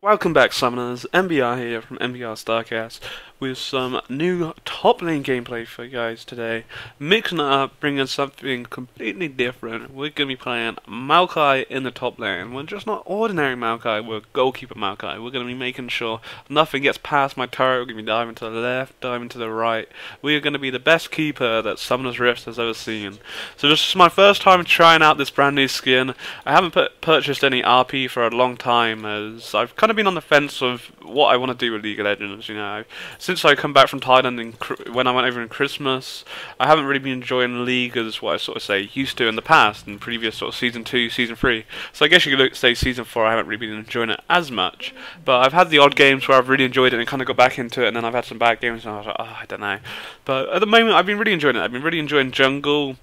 Welcome back, Summoners. MBR here from MBR Starcast with some new top lane gameplay for you guys today. Mixing it up, bringing something completely different. We're going to be playing Maokai in the top lane. We're just not ordinary Maokai, we're Goalkeeper Maokai. We're going to be making sure nothing gets past my turret. We're going to be diving to the left, diving to the right. We are going to be the best keeper that Summoners Rift has ever seen. So this is my first time trying out this brand new skin. I haven't purchased any RP for a long time, as I've kind of been on the fence of what I want to do with League of Legends. You know, since I come back from Thailand when I went over in Christmas, I haven't really been enjoying League as what I sort of say used to in the past, in previous sort of season 2, season 3. So I guess you could say season 4 I haven't really been enjoying it as much. But I've had the odd games where I've really enjoyed it and kind of got back into it, and then I've had some bad games and I was like, oh, I don't know. But at the moment I've been really enjoying it. I've been really enjoying jungle.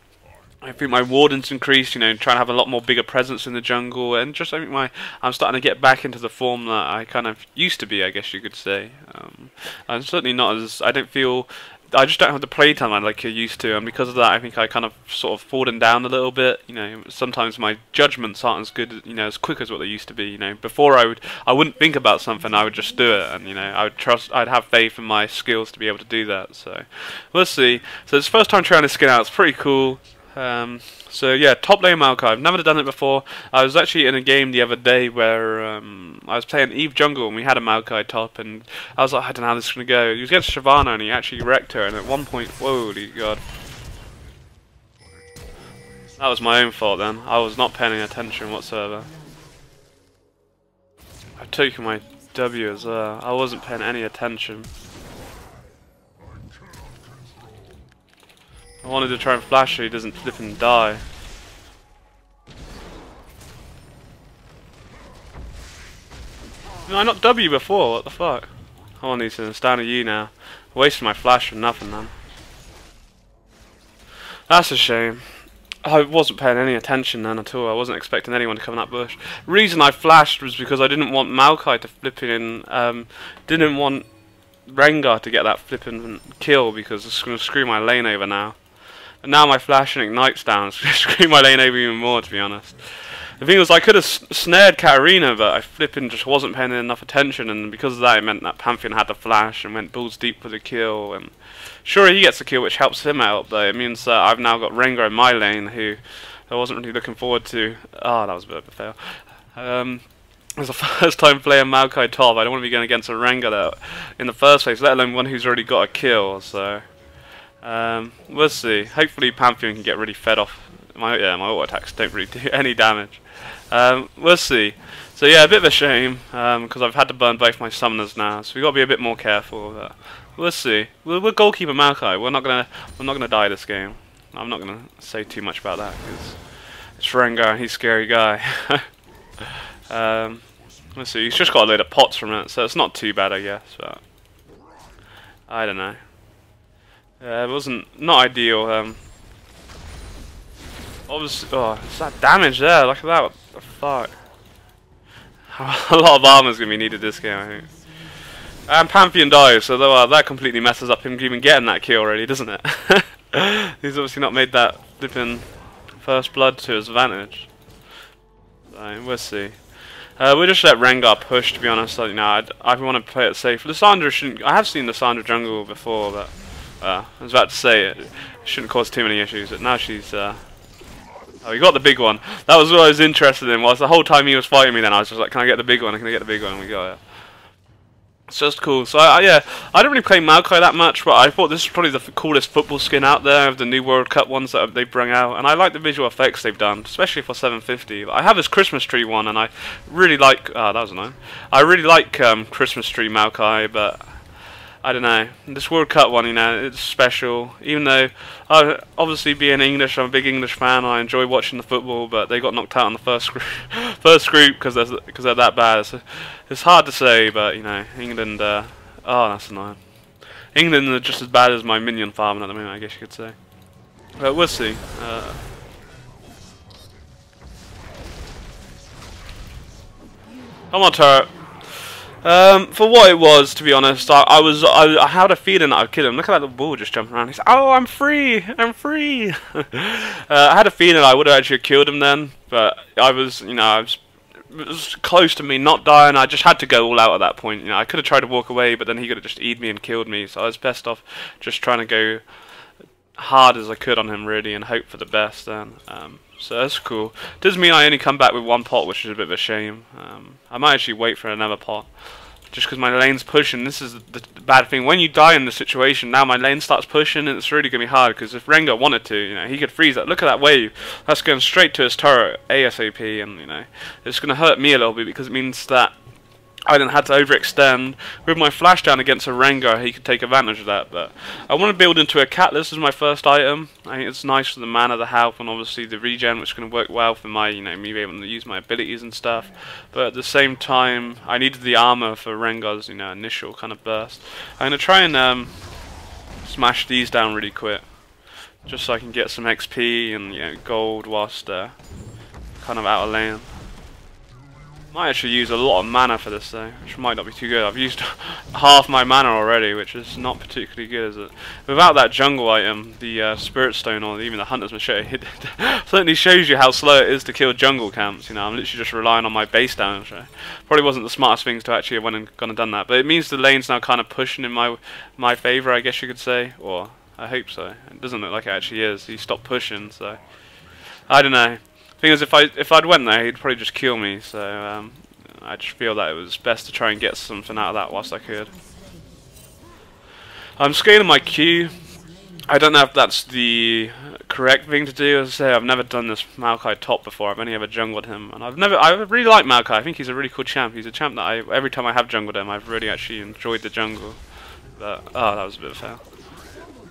I think my wardens increased, you know, trying to have a lot more bigger presence in the jungle, and just I think I'm starting to get back into the form that I kind of used to be, I guess you could say. I'm certainly not as, I just don't have the playtime I like I used to, and because of that I think I kind of sort of fallen down a little bit. You know, sometimes my judgments aren't as good, you know, as quick as what they used to be. You know, before I wouldn't think about something, I would just do it, and you know, I'd have faith in my skills to be able to do that. So we'll see. So it's the first time trying this skin out. It's pretty cool. So yeah, top lane Maokai. I've never done it before. I was actually in a game the other day where I was playing Eve jungle and we had a Maokai top, and I was like, I don't know how this is going to go. He was against Shyvana and he actually wrecked her, and at one point, holy god. That was my own fault then. I was not paying any attention whatsoever. I've taken my W as well. I wasn't paying any attention. I wanted to try and flash so he doesn't flip and die. No, I knocked W before, what the fuck? I want these to stand at you now. I wasted my flash for nothing, man. That's a shame. I wasn't paying any attention then at all. I wasn't expecting anyone to come in that bush. The reason I flashed was because I didn't want Maokai to flip in, didn't want Rengar to get that flipping kill, because it's going to screw my lane over now. And now my flash and ignites down, it's going to screw my lane over even more, to be honest. The thing was, I could have snared Katarina, but I flipping just wasn't paying enough attention, and because of that it meant that Pantheon had to flash and went balls deep for the kill, and sure, he gets the kill, which helps him out, but it means that I've now got Rengar in my lane, who I wasn't really looking forward to. Oh, that was a bit of a fail. It was the first time playing Maokai top. I don't want to be going against a Rengar in the first place, let alone one who's already got a kill, so we'll see. Hopefully Pantheon can get really fed off. My auto attacks don't really do any damage. We'll see. So yeah, a bit of a shame, because I've had to burn both my summoners now, so we've got to be a bit more careful. But we'll see. We're Goalkeeper Maokai. We're not gonna die this game. I'm not gonna say too much about that because it's Rengar and he's a scary guy. Let's see. He's just got a load of pots from it, so it's not too bad, I guess. But I don't know. It wasn't ideal. Obviously, oh, it's that damage there. Look at that. What the fuck? A lot of armor's gonna be needed this game, I think. And Pantheon dies, so that completely messes up him even getting that kill already, doesn't it? He's obviously not made that flipping first blood to his advantage. So, we'll see. We'll just let Rengar push, to be honest. You know, I want to play it safe. Lissandra shouldn't. I have seen Lissandra jungle before, but I was about to say it shouldn't cause too many issues. But now she's. Oh, he got the big one. That was what I was interested in. Was the whole time he was fighting me, then I was just like, "Can I get the big one? Can I get the big one?" And we got it. It's just cool. So yeah, I don't really play Maokai that much, but I thought this is probably the coolest football skin out there of the new World Cup ones that they've brought out, and I like the visual effects they've done, especially for 750. I have this Christmas tree one, and I really like. Oh, that was annoying. I really like Christmas tree Maokai, but I don't know. This World Cup one, you know, it's special. Even though, obviously being English, I'm a big English fan. I enjoy watching the football, but they got knocked out in the first group because they're that bad. So it's hard to say, but you know, England. Oh, that's annoying. England are just as bad as my minion farming at the moment, I guess you could say. But we'll see. Come on, turret. For what it was, to be honest, I had a feeling that I'd kill him. Look at that little ball just jumping around. He's, oh, I'm free! I'm free! I had a feeling I would have actually killed him then, but I was was close to me not dying. I just had to go all out at that point. You know, I could have tried to walk away, but then he could have just E'd me and killed me. So I was best off just trying to go hard as I could on him, really, and hope for the best. Then, so that's cool. Does mean I only come back with one pot, which is a bit of a shame. I might actually wait for another pot, just because my lane's pushing. This is the bad thing. When you die in the situation, now my lane starts pushing, and it's really going to be hard, because if Rengar wanted to, you know, he could freeze that. Look at that wave. That's going straight to his turret, ASAP, and, you know, it's going to hurt me a little bit, because it means that I then had to overextend. With my flash down against a Rengar, he could take advantage of that, but I want to build into a Catalyst as my first item. I think it's nice for the mana, the health, and obviously the regen, which is going to work well for my, you know, me being able to use my abilities and stuff. But at the same time, I needed the armor for Rengar's, you know, initial kind of burst. I'm going to try and smash these down really quick, just so I can get some XP and, you know, gold whilst kind of out of lane. Might actually use a lot of mana for this though, which might not be too good. I've used half my mana already, which is not particularly good, is it? Without that jungle item, the Spirit Stone or even the Hunter's Machete, it certainly shows you how slow it is to kill jungle camps. You know, I'm literally just relying on my base damage. Probably wasn't the smartest things to actually have went and gone and done that, but it means the lane's now kind of pushing in my favour, I guess you could say, or I hope so. It doesn't look like it actually is. He stopped pushing, so I don't know. Thing is, if I'd went there, he'd probably just kill me. So I just feel that it was best to try and get something out of that whilst I could. I'm scaling my Q. I don't know if that's the correct thing to do. As I say, I've never done this Maokai top before. I've only ever jungled him, and I really like Maokai. I think he's a really cool champ. He's a champ that every time I have jungled him, I've really actually enjoyed the jungle. But oh, that was a bit of a fail.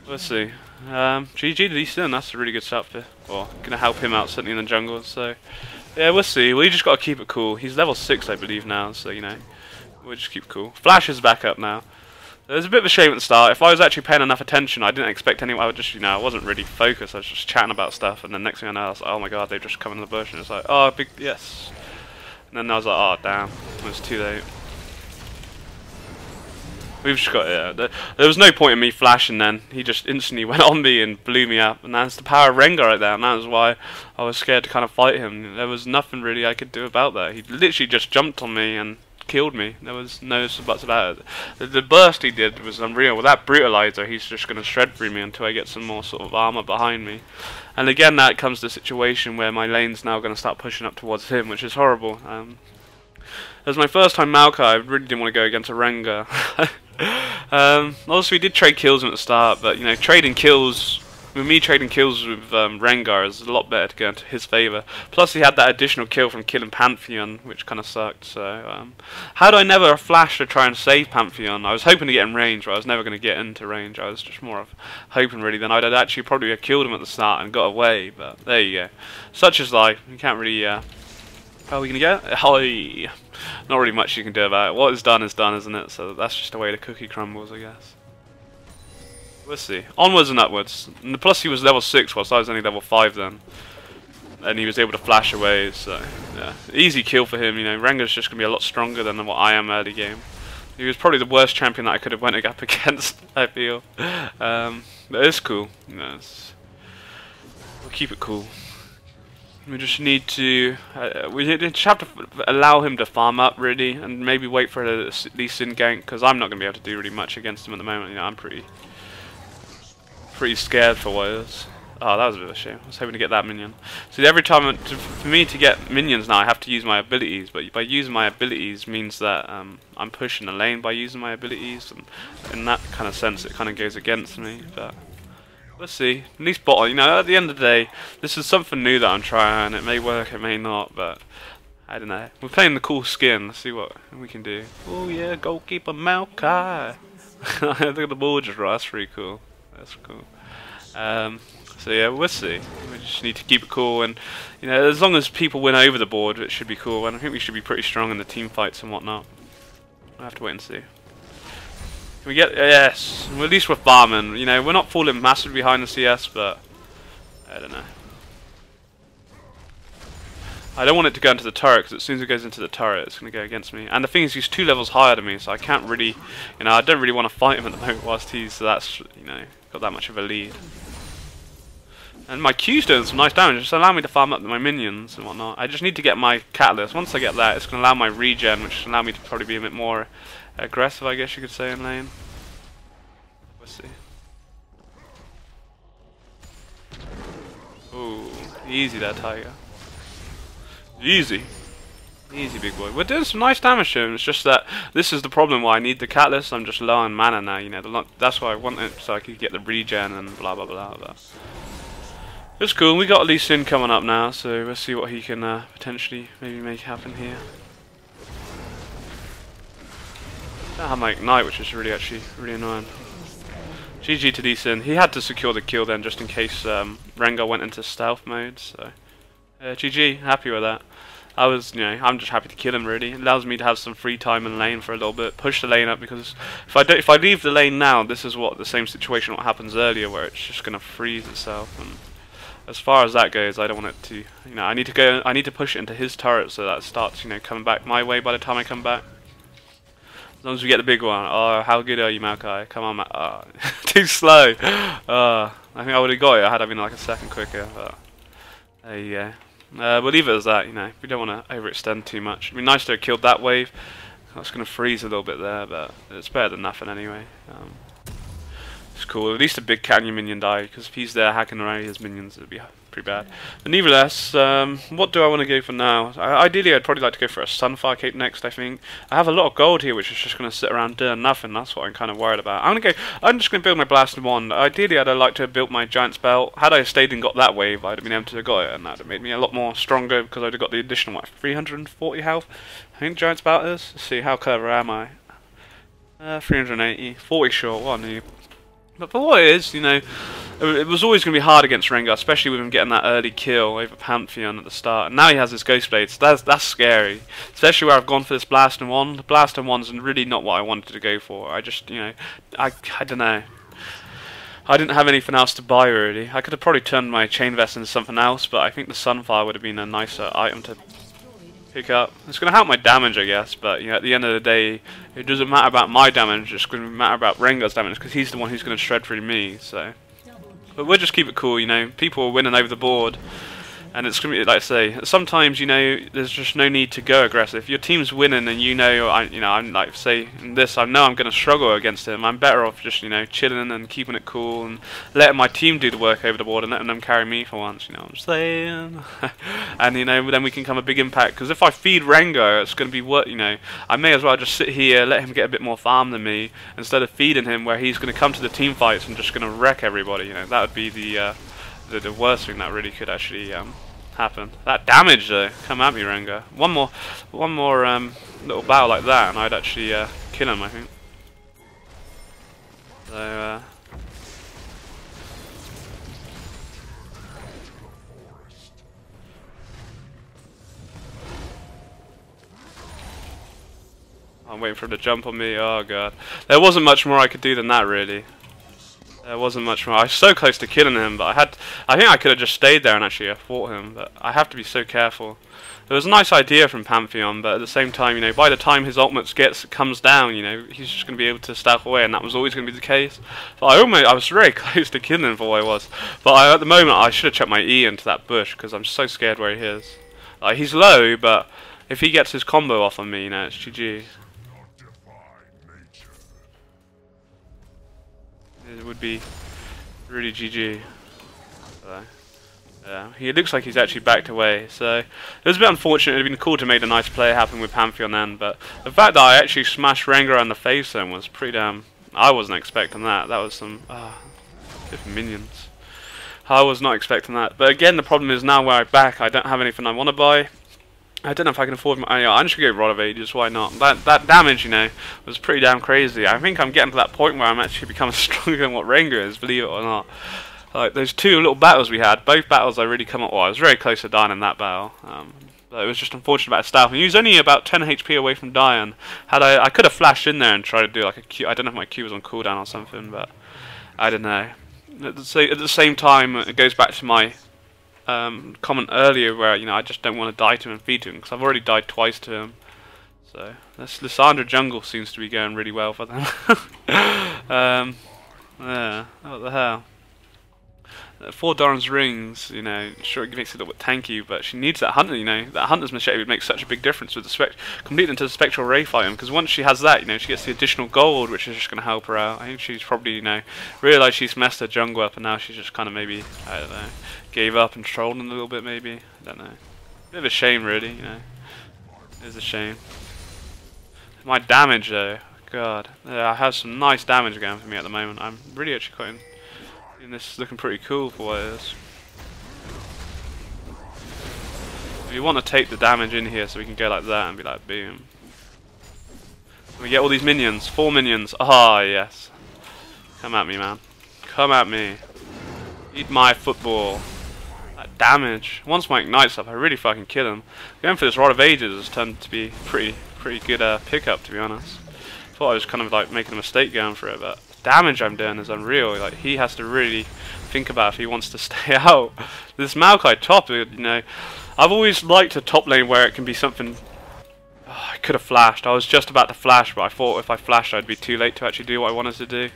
Let's see. GG to Lee Sin, that's a really good setup here. Or gonna help him out certainly in the jungle, so yeah, we'll see. We just gotta keep it cool. He's level 6 I believe now, so you know, we'll just keep it cool. Flash is back up now. There's a bit of a shame at the start. If I was actually paying enough attention, I didn't expect anyone. I would just, you know, I wasn't really focused. I was just chatting about stuff, and then next thing I know, I was like, oh my god, they've just come in the bush, and it's like, oh, big yes. And then I was like, oh damn, it was too late. We've just got, yeah, there was no point in me flashing then. He just instantly went on me and blew me up. And that's the power of Rengar right there. And that was why I was scared to kind of fight him. There was nothing really I could do about that. He literally just jumped on me and killed me. There was no buts about it. The burst he did was unreal. With that brutalizer, he's just going to shred through me until I get some more sort of armor behind me. And again, that comes to a situation where my lane's now going to start pushing up towards him, which is horrible. It was my first time Maokai. I really didn't want to go against a Rengar. Obviously we did trade kills at the start, but you know, trading kills with Rengar is a lot better to go into his favour. Plus he had that additional kill from killing Pantheon, which kind of sucked. So how do I never flash to try and save Pantheon? I was hoping to get in range, but I was never going to get into range. I was just more of hoping really than I'd actually probably have killed him at the start and got away. But there you go. Such is life. You can't really. How are we going to get? Hi. Not really much you can do about it. What is done, isn't it? So that's just the way the cookie crumbles, I guess. We'll see. Onwards and upwards. And plus he was level 6 whilst I was only level 5 then. And he was able to flash away, so yeah. Easy kill for him, you know. Rengar's just going to be a lot stronger than what I am early game. He was probably the worst champion that I could have went up against, I feel. But it's cool. You know, we'll keep it cool. We just need to, we just have to allow him to farm up really, and maybe wait for a Lee Sin gank, because I'm not going to be able to do really much against him at the moment. You know, I'm pretty scared for what it is. Oh, that was a bit of a shame. I was hoping to get that minion. See, every time, for me to get minions now, I have to use my abilities, but by using my abilities means that I'm pushing the lane by using my abilities, and in that kind of sense it kind of goes against me, but we'll see. At least bot, you know, at the end of the day, this is something new that I'm trying. It may work, it may not, but I don't know. We're playing the cool skin. Let's see what we can do. Oh yeah, Goalkeeper Maokai. Look at the ball just right. That's pretty cool. That's cool. So yeah, we'll see. We just need to keep it cool, and you know, as long as people win over the board, it should be cool. And I think we should be pretty strong in the team fights and whatnot. We'll have to wait and see. Can we get, yes, well, at least we're farming, you know, we're not falling massively behind the CS, but I don't know. I don't want it to go into the turret, because as soon as it goes into the turret, it's going to go against me. And the thing is, he's 2 levels higher than me, so I can't really, you know, I don't really want to fight him at the moment whilst he's, that's, you know, got that much of a lead. And my Q's doing some nice damage, just allow me to farm up my minions and whatnot. I just need to get my catalyst. Once I get that, it's going to allow my regen, which will allow me to probably be a bit more aggressive, I guess you could say, in lane. We'll see. Ooh, easy there, Tiger. Easy. Easy, big boy. We're doing some nice damage to him. It's just that this is the problem why I need the catalyst. I'm just low on mana now, you know. That's why I want it, so I could get the regen and blah blah blah blah. It's cool. We got Lee Sin coming up now, so we'll see what he can potentially maybe make happen here. I don't have my ignite, which is really annoying. GG to Lee Sin. He had to secure the kill then, just in case Rengar went into stealth mode. So GG. Happy with that. I'm just happy to kill him. Really, it allows me to have some free time in lane for a little bit, push the lane up, because if I leave the lane now, this is the same situation what happens earlier, where it's just gonna freeze itself. And as far as that goes, I don't want it to, I need to push it into his turret so that it starts, coming back my way by the time I come back. As long as we get the big one. Oh, how good are you, Maokai? Come on, too slow. I think I would have got it had I been like a second quicker, but there you go. We'll leave it as that, we don't want to overextend too much. It'd be nice to have killed that wave. That's going to freeze a little bit there, but it's better than nothing anyway. It's cool. At least a big canyon minion die, because if he's there hacking around his minions, it'd be pretty bad. But nevertheless, what do I want to go for now? Ideally, I'd probably like to go for a Sunfire Cape next, I think. I have a lot of gold here, which is just going to sit around doing nothing. That's what I'm kind of worried about. I'm just going to build my Blasted Wand. Ideally, I'd like to have built my Giant's Belt. Had I stayed and got that wave, I'd have been able to have got it, and that would have made me a lot more stronger, because I'd have got the additional, 340 health? I think Giant's Belt is. Let's see, how clever am I? 380. 40 short, what a noob. But for what it is, it was always going to be hard against Rengar, especially with him getting that early kill over Pantheon at the start. And now he has his Ghost Blades. That's scary. Especially where I've gone for this Blast and Wand. The Blast and Wand's really not what I wanted to go for. I just, I don't know. I didn't have anything else to buy, really. I could have probably turned my Chain Vest into something else, but I think the Sunfire would have been a nicer item to pick up. It's going to help my damage, I guess, but at the end of the day, it doesn't matter about my damage, it's going to matter about Rengar's damage, because he's the one who's going to shred through me, so. But we'll just keep it cool, people are winning over the board, and it's going to be, like I say, sometimes, there's just no need to go aggressive. If your team's winning and I'm like, say, in this, I know I'm going to struggle against him, I'm better off just, chilling and keeping it cool and letting my team do the work over the board and letting them carry me for once, what I'm saying? And, then we can come a big impact, because if I feed Rengar, it's going to be what, I may as well just sit here, let him get a bit more farm than me, instead of feeding him where he's going to come to the team fights and just going to wreck everybody, that would be the worst thing that really could actually, happen. That damage though, come at me, Rengar. One more little battle like that, and I'd actually kill him, I think. So I'm waiting for him to jump on me. Oh god, there wasn't much more I could do than that, really. There wasn't much more. I was so close to killing him, but I think I could have just stayed there and actually fought him, but I have to be so careful. It was a nice idea from Pantheon, but at the same time, by the time his ultimate comes down, he's just going to be able to stealth away, and that was always going to be the case. So I was very close to killing him for what I was, but at the moment I should have chucked my E into that bush, because I'm so scared where he is. He's low, but if he gets his combo off on me, it's GG. It would be really GG. So, yeah, he looks like he's actually backed away. So it was a bit unfortunate. It'd been cool to make a nice play happen with Pantheon then, but the fact that I actually smashed Rengar on the face then was pretty damn. I wasn't expecting that. That was some good minions. I was not expecting that. But again, the problem is now where I'm back, I don't have anything I want to buy. I don't know if I can afford my. I'm just gonna go Rod of Ages. Why not? That damage, was pretty damn crazy. I think I'm getting to that point where I'm actually becoming stronger than what Rengar is. Believe it or not. Like those two little battles we had, both battles I really come up. Well, I was very close to dying in that battle. But it was just unfortunate about stealth. And he was only about 10 HP away from dying. I could have flashed in there and tried to do like a Q. I don't know if my Q was on cooldown or something, but I don't know. At the same time, it goes back to my comment earlier where I just don't want to die to him and feed to him, because I've already died twice to him. So this Lysandra jungle seems to be going really well for them. Yeah, what the hell? 4 Doran's rings, you know, sure it makes it a little bit tanky, but she needs that hunter, you know. That hunter's machete would make such a big difference with the complete into the spectral ray item, because once she has that, you know, she gets the additional gold, which is just going to help her out. I think she's probably, you know, realised she's messed her jungle up, and now she's just kind of maybe, I don't know, gave up and trolled him a little bit maybe. I don't know. Bit of a shame really, you know. It is a shame. My damage though, God. Yeah, I have some nice damage going for me at the moment. I'm really actually quite in this is looking pretty cool for what it is. If you want to take the damage in here so we can go like that and be like boom. We get all these minions, 4 minions. Ah yes. Come at me, man. Come at me. Eat my football. That damage. Once my ignite's up, I really fucking kill him. Going for this Rod of Ages has turned to be pretty good pickup, to be honest. Thought I was kind of like making a mistake going for it, but damage I'm doing is unreal. Like, he has to really think about if he wants to stay out. This Maokai top, you know, I've always liked a top lane where it can be something. Oh, I could have flashed. I was just about to flash, but I thought if I flashed I'd be too late to actually do what I wanted to do.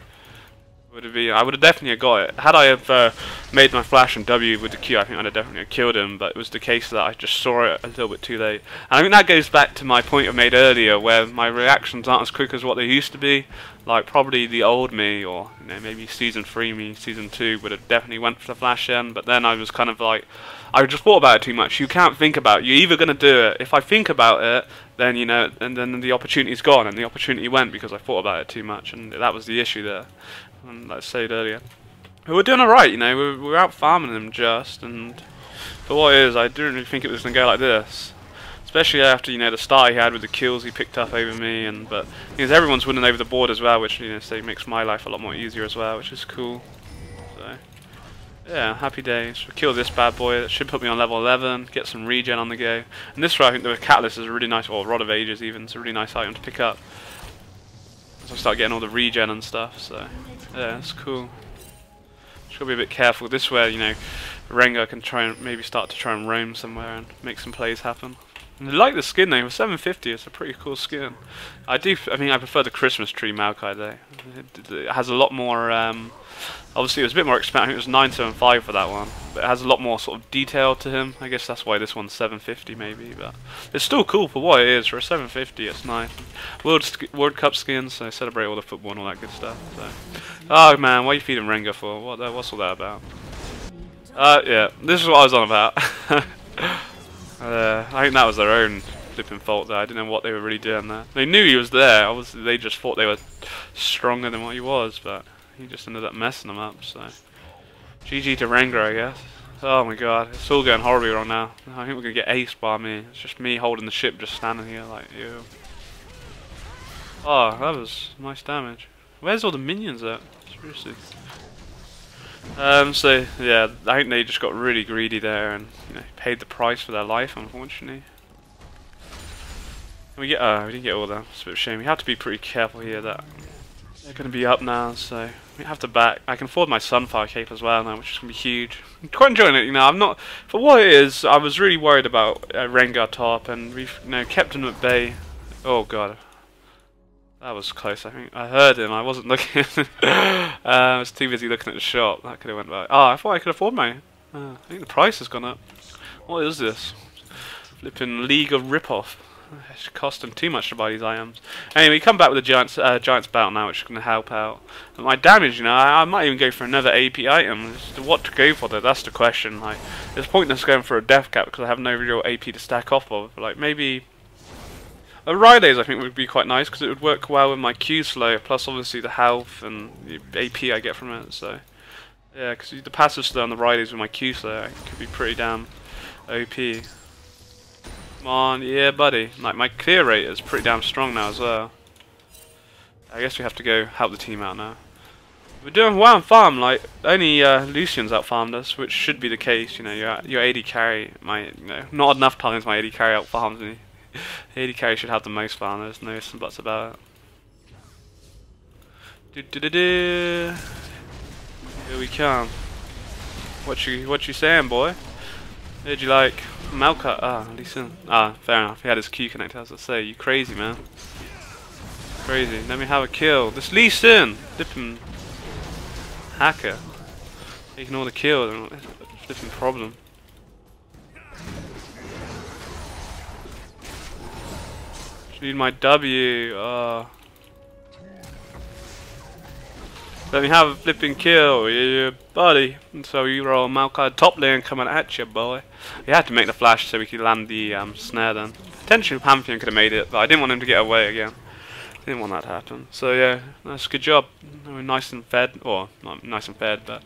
I would have definitely got it. Had I have made my flash and W with the Q, I think I'd have definitely killed him, but it was the case that I just saw it a little bit too late. And I think that goes back to my point I made earlier, where my reactions aren't as quick as what they used to be. Like, probably the old me, or you know, maybe Season 3 me, Season 2, would have definitely went for the flash then, but then I was kind of like, I just thought about it too much. You can't think about it. You're either going to do it. If I think about it, then, you know, and then the opportunity's gone, and the opportunity went because I thought about it too much, and that was the issue there. And like I said earlier, we were doing alright, you know, we were out farming them just, and for what it is, I didn't really think it was going to go like this. Especially after, you know, the start he had with the kills he picked up over me, and but because everyone's winning over the board as well, which, you know, so makes my life a lot more easier as well, which is cool. So yeah, happy days. We kill this bad boy. That should put me on level 11, get some regen on the go. And this I think the catalyst is a really nice, or Rod of Ages even, it's a really nice item to pick up. So I start getting all the regen and stuff, so yeah, it's cool. Just gotta be a bit careful. This way, you know, Rengar can try and maybe start to try and roam somewhere and make some plays happen. And I like the skin though, for 750 it's a pretty cool skin. I mean I prefer the Christmas tree Maokai though. It has a lot more, obviously it was a bit more expensive, I think it was 975 for that one. But it has a lot more sort of detail to him. I guess that's why this one's 750 maybe, but it's still cool for what it is. For a 750 it's nice. World Cup skins, so celebrate all the football and all that good stuff. So. Oh man, what are you feeding Rengar for? What's all that about? Yeah, this is what I was on about. I think that was their own flipping fault there. I didn't know what they were really doing there. They knew he was there. Obviously, they just thought they were stronger than what he was, but he just ended up messing them up. So, GG to Rengar, I guess. Oh my god, it's all going horribly wrong now. I think we're gonna get aced by me. It's just me holding the ship, just standing here like, ew. Oh, that was nice damage. Where's all the minions at? Seriously. So yeah, I think they just got really greedy there and, you know, paid the price for their life, unfortunately. We didn't get all that. It's a bit of a shame. We have to be pretty careful here that they're going to be up now, so we have to back. I can afford my Sunfire cape as well now, which is going to be huge. I'm quite enjoying it, you know. I'm not, for what it is, I was really worried about Rengar top, and we've, you know, kept him at bay. Oh god. That was close, I think. I heard him, I wasn't looking. I was too busy looking at the shop. That could have went by. Oh, I thought I could afford my... I think the price has gone up. What is this? Flipping League of Ripoff. It's costing too much to buy these items. Anyway, we come back with the Giants Battle now, which is going to help out. But my damage, you know, I might even go for another AP item. What to go for though, that's the question. Like, it's pointless going for a death cap because I have no real AP to stack off of. Like, maybe... Rides I think would be quite nice because it would work well with my Q slow, plus obviously the health and the AP I get from it. So yeah, because the passive slow on the Rides with my Q slow could be pretty damn OP. Come on, yeah buddy. Like my clear rate is pretty damn strong now as well. I guess we have to go help the team out now. We're doing well on farm. Like only Lucian's out farmed us, which should be the case. You know, your AD carry might, you know, not enough times my AD carry out farms me. AD carry should have the most farm, there's no ifs and buts about it. Here we come. What you saying, boy? Did you like Maokai? Ah, Lee Sin. Ah, fair enough. He had his Q connector, as I say. You crazy, man. Crazy. Let me have a kill. This Lee Sin! Flippin' hacker. taking all the kills. That's a different problem. Need my W. Let me have a flipping kill, yeah, buddy. And so you roll Maokai top lane coming at you, boy. You had to make the flash so we could land the snare then. Potentially Pantheon could have made it, but I didn't want him to get away again. Didn't want that to happen. So yeah, that's a good job. We're nice and fed, or not nice and fed, but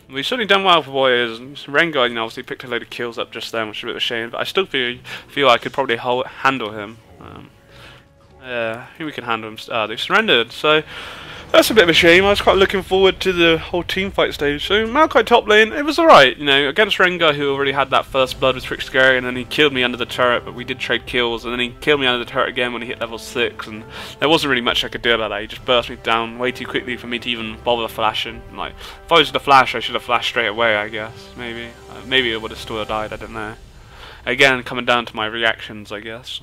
we've certainly done well for Warriors. Rengar, you know, obviously picked a load of kills up just then, which is a bit of a shame. But I still feel I could probably handle him. Yeah, I think we can handle him. They surrendered, so that's a bit of a shame. I was quite looking forward to the whole team fight stage. So Maokai top lane, it was alright, you know, against Rengar, who already had that first blood with Trickscary, and then he killed me under the turret, but we did trade kills, and then he killed me under the turret again when he hit level 6, and there wasn't really much I could do about that. He just burst me down way too quickly for me to even bother flashing. Like, if I was to flash, I should have flashed straight away, I guess. Maybe it would have still died, I don't know. Again, coming down to my reactions, I guess.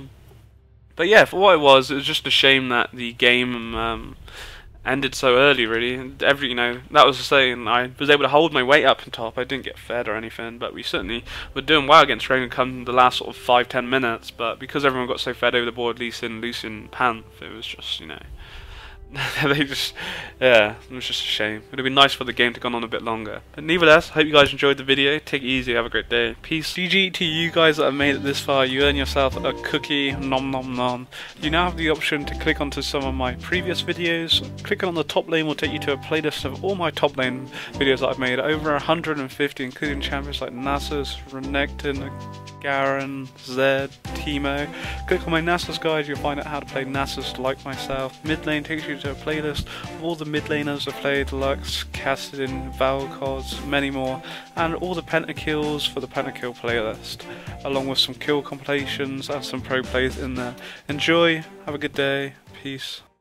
But yeah, for what it was just a shame that the game ended so early, really. You know, that was the saying. I was able to hold my weight up on top. I didn't get fed or anything, but we certainly were doing well against Rengar come the last sort of 5-10 minutes. But because everyone got so fed over the board, Lee Sin, Panth, it was just, you know, they just, yeah, it was just a shame. It would have been nice for the game to go on a bit longer. But nevertheless, hope you guys enjoyed the video. Take it easy, have a great day. Peace. GG to you guys that have made it this far. You earn yourself a cookie, nom nom nom. You now have the option to click onto some of my previous videos. Clicking on the top lane will take you to a playlist of all my top lane videos that I've made. Over 150, including champions like Nasus, Renekton, Garen, Zed, Teemo. Click on my Nasus guide, you'll find out how to play Nasus like myself. Mid lane takes you to a playlist of all the mid laners I've played, Lux, Kassadin, Valkos, many more, and all the pentakills for the pentakill playlist, along with some kill compilations and some pro plays in there. Enjoy, have a good day, peace.